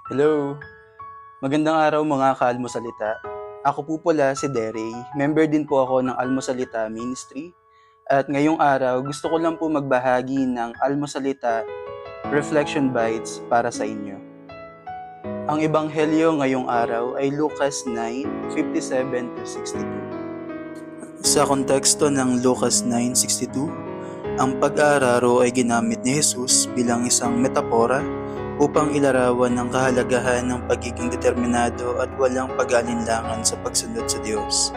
Hello! Magandang araw mga kaalmosalita. Ako po pala si Derry. Member din po ako ng Almosalita Ministry. At ngayong araw, gusto ko lang po magbahagi ng Almosalita Reflection Bites para sa inyo. Ang ebanghelyo ngayong araw ay Lucas 9:57-62. Sa konteksto ng Lucas 9:62, ang pag-aararo ay ginamit ni Jesus bilang isang metapora upang ilarawan ang kahalagahan ng pagiging determinado at walang pag-alinlangan sa pagsunod sa Diyos.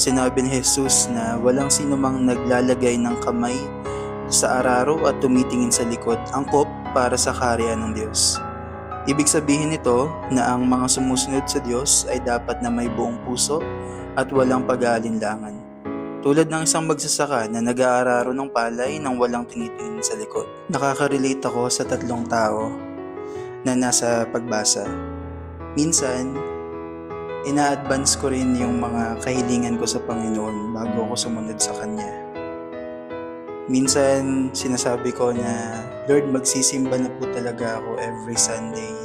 Sinabi ni Jesus na walang sinumang naglalagay ng kamay sa araro at tumitingin sa likod angkop para sa kaharian ng Diyos. Ibig sabihin nito na ang mga sumusunod sa Diyos ay dapat na may buong puso at walang pag-aalinlangan. Tulad ng isang magsasaka na nag-aararo ng palay nang walang tinitingin sa likod. Nakaka-relate ako sa tatlong tao na nasa pagbasa. Minsan, ina-advance ko rin yung mga kahilingan ko sa Panginoon bago ako sumunod sa Kanya. Minsan, sinasabi ko na, Lord, magsisimba na po talaga ako every Sunday.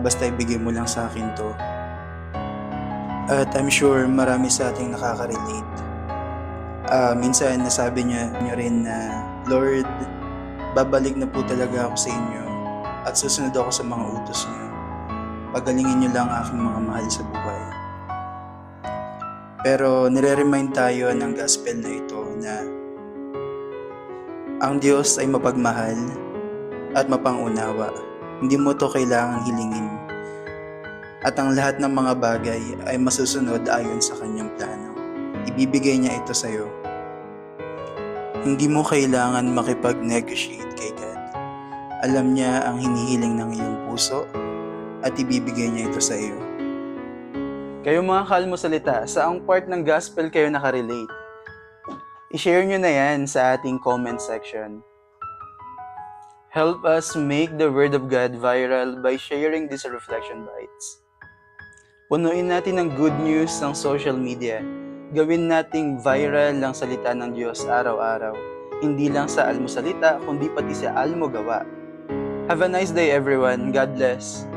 Basta ibigay mo lang sa akin to. At I'm sure marami sa ating nakaka-relate. Minsan nasabi niyo rin na, Lord, babalik na po talaga ako sa inyo at susunod ako sa mga utos niyo. Pagalingin niyo lang aking mga mahal sa buhay. Pero nire-remind tayo ng gospel na ito na ang Diyos ay mapagmahal at mapangunawa. Hindi mo to kailangang hilingin. At ang lahat ng mga bagay ay masusunod ayon sa kanyang plano. Ibibigay niya ito sa iyo. Hindi mo kailangan makipag-negotiate kay God. Alam niya ang hinihiling ng iyong puso at ibibigay niya ito sa iyo. Kayo mga kaalmosalita, saang part ng gospel kayo nakarelate? I-share nyo na yan sa ating comment section. Help us make the Word of God viral by sharing these reflection bites. Punuin natin ng good news ng social media. Gawin nating viral ang salita ng Diyos araw-araw. Hindi lang sa almosalita, kundi pati sa almogawa. Have a nice day everyone. God bless.